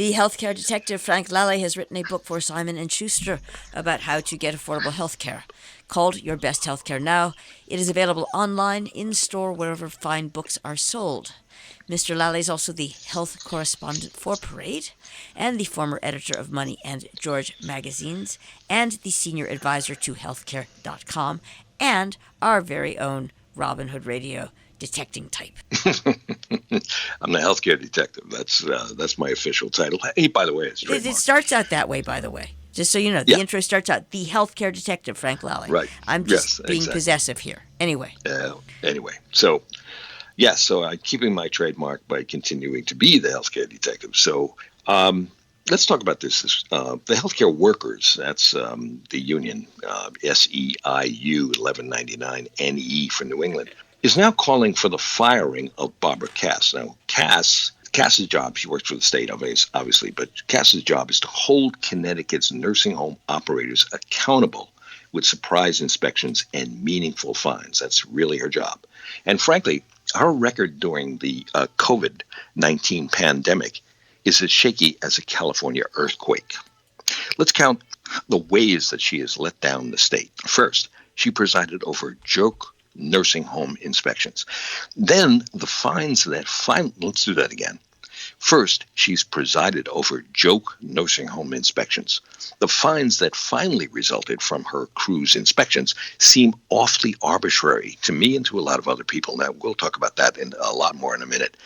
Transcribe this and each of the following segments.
The healthcare detective Frank Lalli has written a book for Simon & Schuster about how to get affordable healthcare, called Your Best Healthcare Now. It is available online, in-store, wherever fine books are sold. Mr. Lalli is also the health correspondent for Parade, and the former editor of Money and George magazines, and the senior advisor to healthcare.com, and our very own Robin Hood Radio detecting type. I'm the healthcare detective. That's my official title. Hey, by the way, it's trademarked. It starts out that way, by the way. Just so you know, the intro starts out, the healthcare detective, Frank Lalli. Right. I'm just being possessive here. Anyway. So I'm keeping my trademark by continuing to be the healthcare detective. So let's talk about this. The healthcare workers, that's the union, SEIU 1199 NE for New England, is now calling for the firing of Barbara Cass. Now, Cass's job, she works for the state, obviously, but Cass's job is to hold Connecticut's nursing home operators accountable with surprise inspections and meaningful fines. That's really her job. And frankly, her record during the COVID-19 pandemic is as shaky as a California earthquake. Let's count the ways that she has let down the state. First, she presided over joke nursing home inspections. Then the fines that let's do that again. First, she's presided over joke nursing home inspections. The fines that finally resulted from her crew's inspections seem awfully arbitrary to me and to a lot of other people. Now, we'll talk about that a lot more in a minute.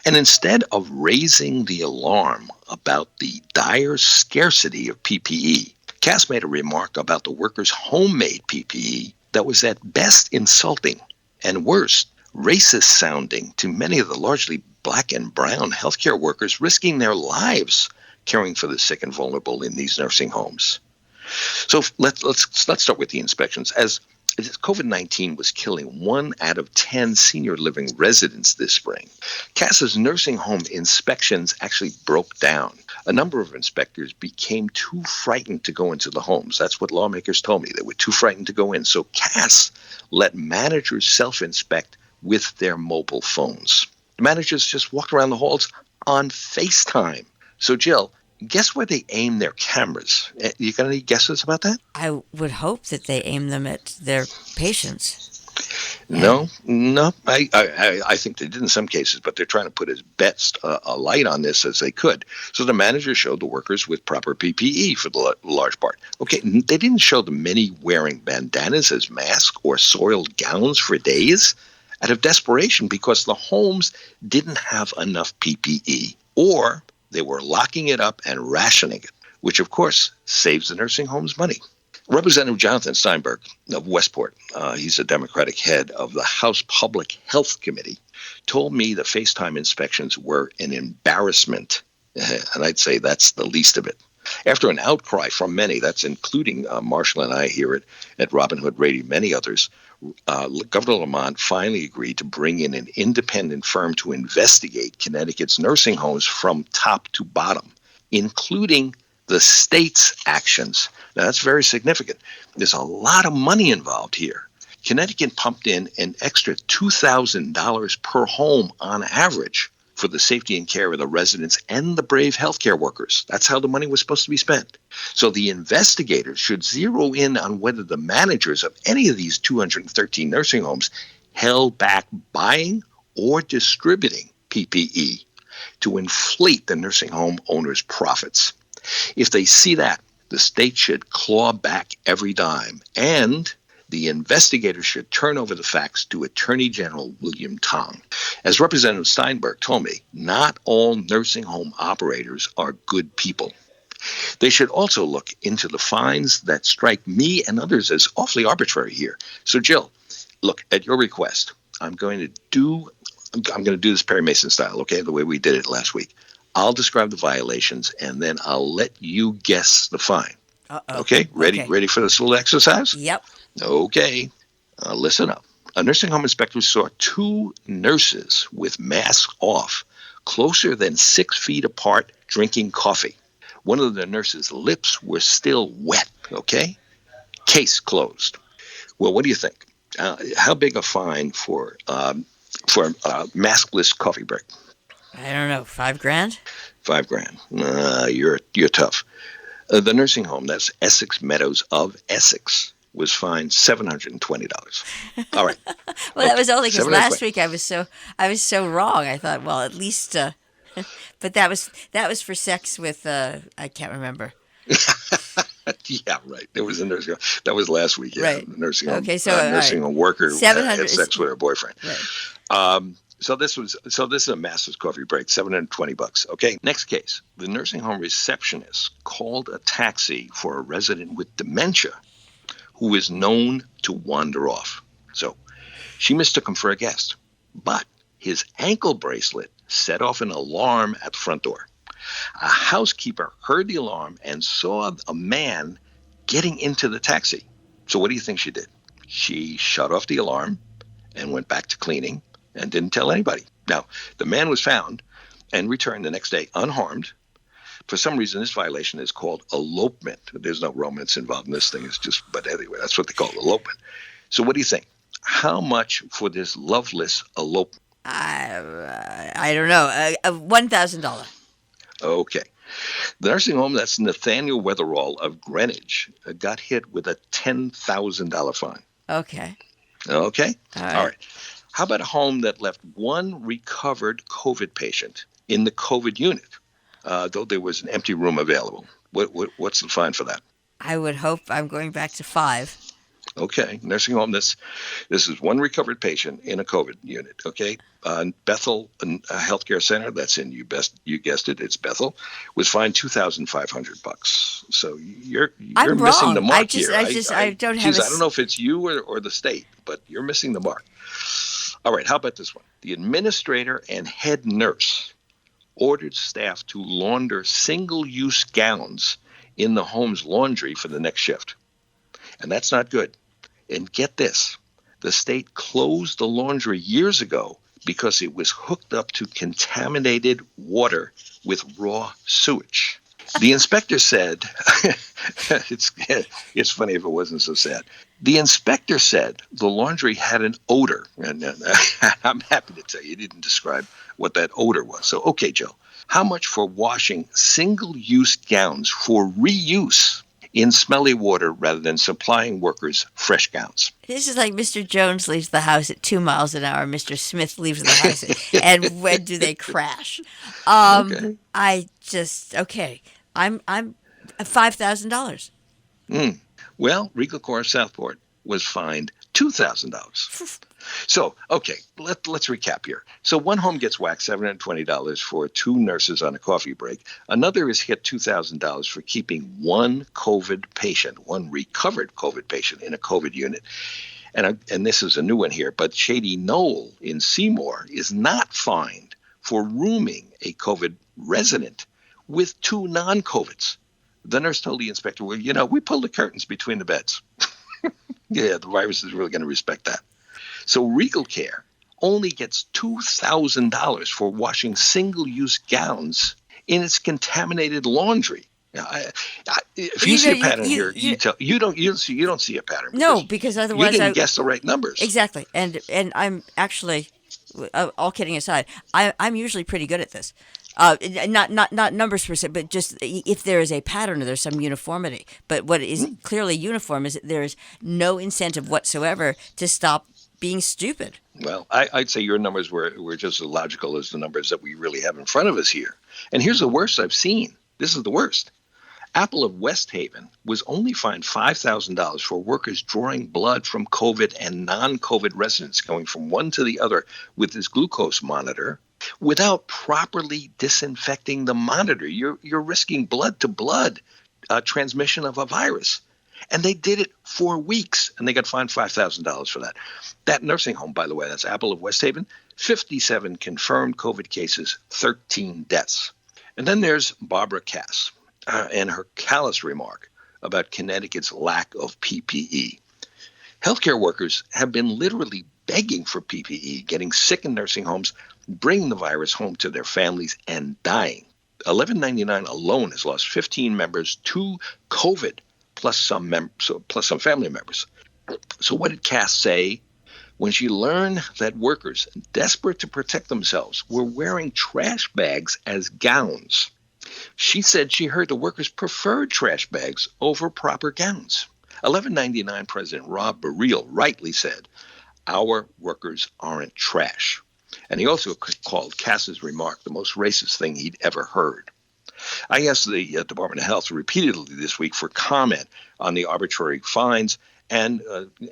And instead of raising the alarm about the dire scarcity of PPE, Cass made a remark about the workers' homemade PPE that was at best insulting and worst, racist sounding to many of the largely black and brown healthcare workers risking their lives caring for the sick and vulnerable in these nursing homes. So let's start with the inspections. As COVID-19 was killing 1 out of 10 senior living residents this spring, Cass's nursing home inspections actually broke down. A number of inspectors became too frightened to go into the homes. That's what lawmakers told me. They were too frightened to go in. So Cass let managers self-inspect with their mobile phones. The managers just walked around the halls on FaceTime. So, Jill, guess where they aim their cameras? You got any guesses about that? I would hope that they aim them at their patients. No. I think they did in some cases, but they're trying to put as best a light on this as they could. So the manager showed the workers with proper PPE for the large part. Okay, they didn't show the many wearing bandanas as masks or soiled gowns for days out of desperation because the homes didn't have enough PPE, or they were locking it up and rationing it, which of course saves the nursing homes money. Representative Jonathan Steinberg of Westport, he's a Democratic head of the House Public Health Committee, told me the FaceTime inspections were an embarrassment, and I'd say that's the least of it. After an outcry from many, that's including Marshall and I here at Robin Hood Radio, many others, Governor Lamont finally agreed to bring in an independent firm to investigate Connecticut's nursing homes from top to bottom, including the state's actions. Now, that's very significant. There's a lot of money involved here. Connecticut pumped in an extra $2,000 per home on average for the safety and care of the residents and the brave healthcare workers. That's how the money was supposed to be spent. So the investigators should zero in on whether the managers of any of these 213 nursing homes held back buying or distributing PPE to inflate the nursing home owners' profits. If they see that, the state should claw back every dime, and the investigators should turn over the facts to Attorney General William Tong. As Representative Steinberg told me, not all nursing home operators are good people. They should also look into the fines that strike me and others as awfully arbitrary here. So, Jill, look, at your request, I'm going to do this Perry Mason style, okay, the way we did it last week. I'll describe the violations, and then I'll let you guess the fine. Uh-oh. Okay, ready for this little exercise? Yep. Okay, listen up. A nursing home inspector saw 2 nurses with masks off, closer than 6 feet apart, drinking coffee. One of the nurses' lips were still wet, okay? Case closed. Well, what do you think? How big a fine for maskless coffee break? I don't know, $5,000? $5,000. You're tough. The nursing home, that's Essex Meadows of Essex, was fined $720. All right. Well, that was only because 720. last week I was so wrong. I thought, well, at least, but that was for sex with I can't remember. Yeah, right. There was a nursing home. That was last week. Yeah, Right. the nursing home. Okay, so nursing home worker 700 had sex with her boyfriend. Right. So this is a master's coffee break, $720. Okay. Next case. The nursing home receptionist called a taxi for a resident with dementia who is known to wander off. So she mistook him for a guest, but his ankle bracelet set off an alarm at the front door. A housekeeper heard the alarm and saw a man getting into the taxi. So what do you think she did? She shut off the alarm and went back to cleaning and didn't tell anybody. Now, the man was found and returned the next day unharmed. For some reason, this violation is called elopement. There's no romance involved in this thing. But anyway, that's what they call elopement. So what do you think? How much for this loveless elopement? I don't know. $1,000. Okay. The nursing home, that's Nathaniel Weatherall of Greenwich, got hit with a $10,000 fine. Okay. Okay? All right. How about a home that left one recovered COVID patient in the COVID unit, though there was an empty room available? What's the fine for that? I would hope I'm going back to 5. Okay, nursing home. This is one recovered patient in a COVID unit. Okay, Bethel Healthcare Center. That's in you guessed it. It's Bethel. Was fined $2,500. So you're I'm missing wrong. the mark I don't have. I don't know if it's you or the state, but you're missing the mark. All right, how about this one? The administrator and head nurse ordered staff to launder single-use gowns in the home's laundry for the next shift. And that's not good. And get this, the state closed the laundry years ago because it was hooked up to contaminated water with raw sewage. The inspector said, it's funny if it wasn't so sad. The inspector said the laundry had an odor. And I'm happy to tell you, he didn't describe what that odor was. So, okay, Joe, how much for washing single-use gowns for reuse in smelly water rather than supplying workers fresh gowns? This is like Mr. Jones leaves the house at 2 miles an hour. Mr. Smith leaves the house and when do they crash? Okay. I'm $5,000. Well, Regal Corps Southport was fined $2,000. So, okay, let's recap here. So one home gets whacked $720 for 2 nurses on a coffee break. Another is hit $2,000 for keeping one recovered COVID patient in a COVID unit. And this is a new one here, but Shady Knoll in Seymour is not fined for rooming a COVID resident with 2 non-COVIDs. The nurse told the inspector, well, we pulled the curtains between the beds. Yeah, the virus is really going to respect that. So Regal Care only gets $2,000 for washing single-use gowns in its contaminated laundry. Now, if you see a pattern here, you don't see a pattern. No, because otherwise you didn't guess the right numbers. Exactly, and I'm actually, all kidding aside, I'm usually pretty good at this. Not numbers per se, but just if there is a pattern or there's some uniformity. But what is clearly uniform is that there is no incentive whatsoever to stop being stupid. Well, I'd say your numbers were just as logical as the numbers that we really have in front of us here. And here's the worst I've seen. This is the worst. Apple of West Haven was only fined $5,000 for workers drawing blood from COVID and non-COVID residents going from one to the other with this glucose monitor without properly disinfecting the monitor. You're risking blood-to-blood transmission of a virus. And they did it for weeks, and they got fined $5,000 for that. That nursing home, by the way, that's Apple of West Haven, 57 confirmed COVID cases, 13 deaths. And then there's Barbara Cass and her callous remark about Connecticut's lack of PPE. Healthcare workers have been literally begging for PPE, getting sick in nursing homes, bringing the virus home to their families, and dying. 1199 alone has lost 15 members to COVID, plus some family members. So what did Cass say? when she learned that workers, desperate to protect themselves, were wearing trash bags as gowns. She said she heard the workers preferred trash bags over proper gowns. 1199 President Rob Burrell rightly said, "Our workers aren't trash." And he also called Cass's remark the most racist thing he'd ever heard. I asked the Department of Health repeatedly this week for comment on the arbitrary fines and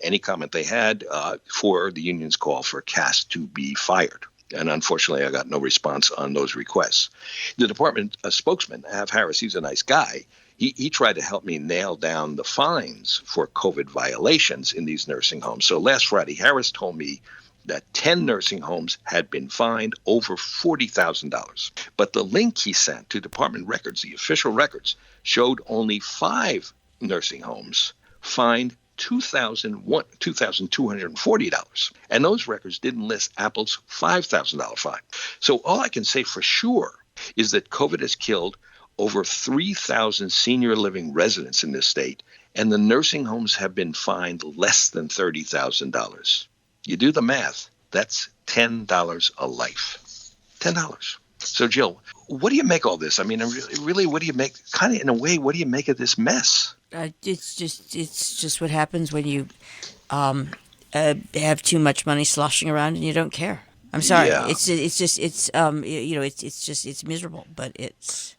any comment they had for the union's call for Cass to be fired. And unfortunately, I got no response on those requests. The department spokesman, Av Harris, he's a nice guy. He tried to help me nail down the fines for COVID violations in these nursing homes. So last Friday, Harris told me that 10 nursing homes had been fined over $40,000. But the link he sent to department records, the official records, showed only 5 nursing homes fined $2,240. And those records didn't list Apple's $5,000 fine. So all I can say for sure is that COVID has killed over 3,000 senior living residents in this state, and the nursing homes have been fined less than $30,000. You do the math, that's $10 a life. $10. So, Jill, what do you make all this? I mean, really, what do you make? Kind of in a way, what do you make of this mess? It's just what happens when you have too much money sloshing around and you don't care. I'm sorry. Yeah. It's miserable, but it's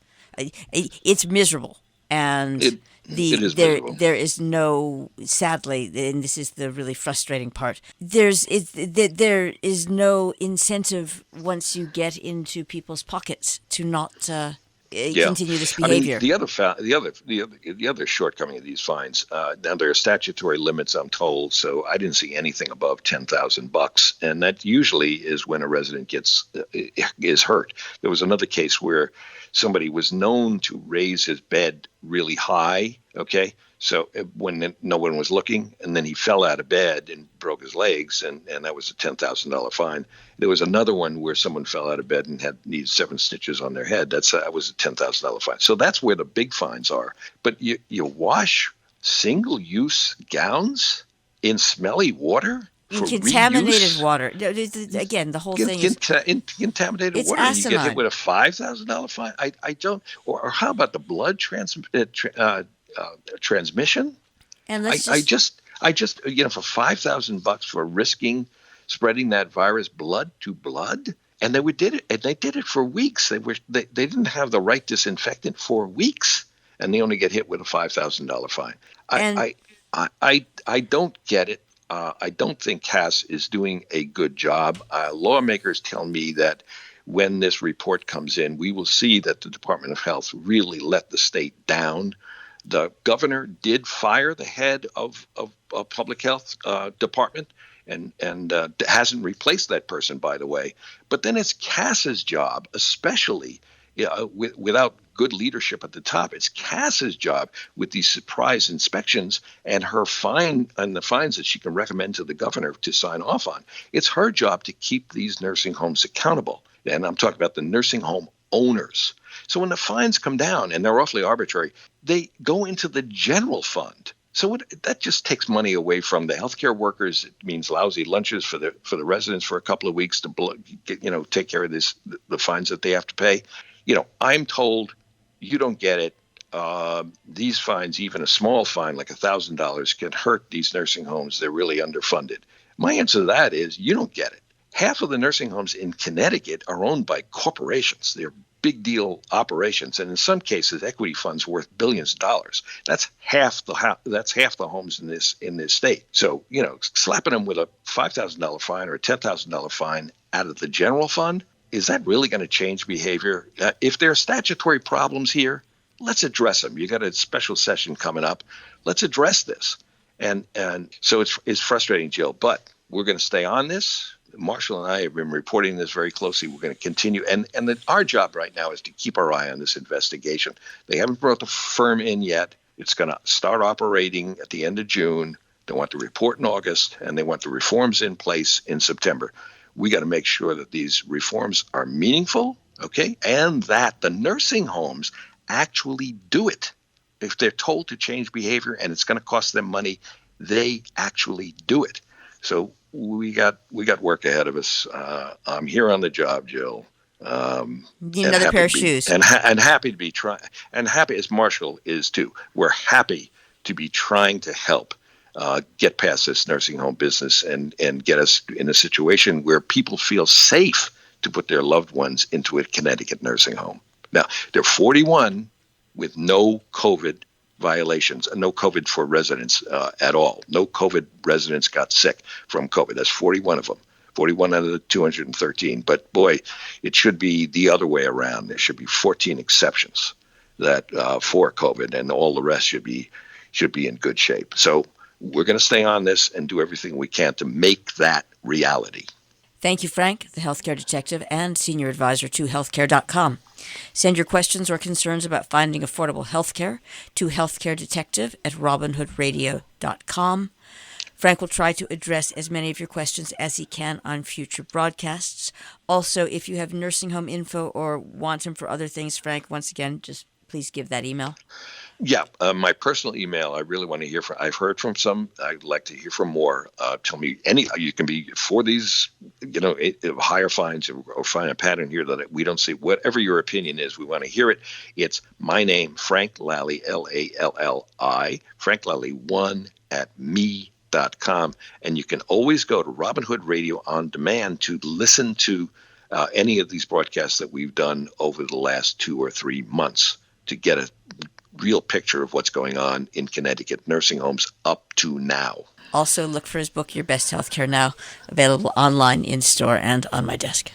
miserable, and It is miserable. There is no, sadly, and this is the really frustrating part. There is no incentive once you get into people's pockets to not continue this behavior. I mean, the other shortcoming of these fines. Now there are statutory limits, I'm told, so I didn't see anything above $10,000, and that usually is when a resident is hurt. There was another case where somebody was known to raise his bed really high. Okay. So when no one was looking, and then he fell out of bed and broke his legs, and that was a $10,000 fine. There was another one where someone fell out of bed and needed 7 stitches on their head. That was a $10,000 fine. So that's where the big fines are. But you wash single-use gowns in smelly water? In contaminated water. Again, the whole thing is contaminated it's water. asinine. You get hit with a $5,000 fine. I don't. Or how about the blood transmission? And I just for $5,000 for risking spreading that virus blood to blood, and they did it, and they did it for weeks. They didn't have the right disinfectant for weeks, and they only get hit with a $5,000 fine. I don't get it. I don't think Cass is doing a good job. Lawmakers tell me that when this report comes in, we will see that the Department of Health really let the state down. The governor did fire the head of public health department and hasn't replaced that person, by the way. But then it's Cass's job, especially without good leadership at the top. It's Cass's job with these surprise inspections and her fine and the fines that she can recommend to the governor to sign off on. It's her job to keep these nursing homes accountable. And I'm talking about the nursing home owners. So when the fines come down, and they're awfully arbitrary, they go into the general fund. So that just takes money away from the healthcare workers. It means lousy lunches for the residents for a couple of weeks to take care of the fines that they have to pay. I'm told you don't get it. These fines, even a small fine like $1,000, can hurt these nursing homes. They're really underfunded. My answer to that is you don't get it. Half of the nursing homes in Connecticut are owned by corporations. They're big deal operations, and in some cases, equity funds worth billions of dollars. That's half the homes in this state. So slapping them with a $5,000 fine or a $10,000 fine out of the general fund, is that really going to change behavior? If there are statutory problems here, let's address them. You got a special session coming up. Let's address this. And so it's frustrating, Jill, but we're going to stay on this. Marshall and I have been reporting this very closely. We're going to continue. And our job right now is to keep our eye on this investigation. They haven't brought the firm in yet. It's going to start operating at the end of June. They want the report in August, and they want the reforms in place in September. We got to make sure that these reforms are meaningful, okay, and that the nursing homes actually do it. If they're told to change behavior and it's going to cost them money, they actually do it. So we got work ahead of us. I'm here on the job, Jill. Need another pair of shoes. And happy to be trying, and happy as Marshall is too. We're happy to be trying to help get past this nursing home business and get us in a situation where people feel safe to put their loved ones into a Connecticut nursing home. Now, there are 41 with no COVID violations, no COVID for residents at all. No COVID residents got sick from COVID. That's 41 of them. 41 out of the 213. But boy, it should be the other way around. There should be 14 exceptions that for COVID, and all the rest should be in good shape. So we're going to stay on this and do everything we can to make that reality. Thank you, Frank, the healthcare detective and senior advisor to healthcare.com. Send your questions or concerns about finding affordable healthcare to healthcaredetective@robinhoodradio.com. Frank will try to address as many of your questions as he can on future broadcasts. Also, if you have nursing home info or want him for other things, Frank, once again, just please give that email. Yeah, my personal email, I really want to hear from. I've heard from some. I'd like to hear from more. Tell me you can be for these, higher fines or find a pattern here that we don't see. Whatever your opinion is, we want to hear it. It's my name, Frank Lalli, Lalli, Frank Lalli 1 @me.com. And you can always go to Robin Hood Radio on demand to listen to any of these broadcasts that we've done over the last 2 or 3 months to get a real picture of what's going on in Connecticut nursing homes up to now. Also, look for his book, Your Best Healthcare Now, available online, in store, and on my desk.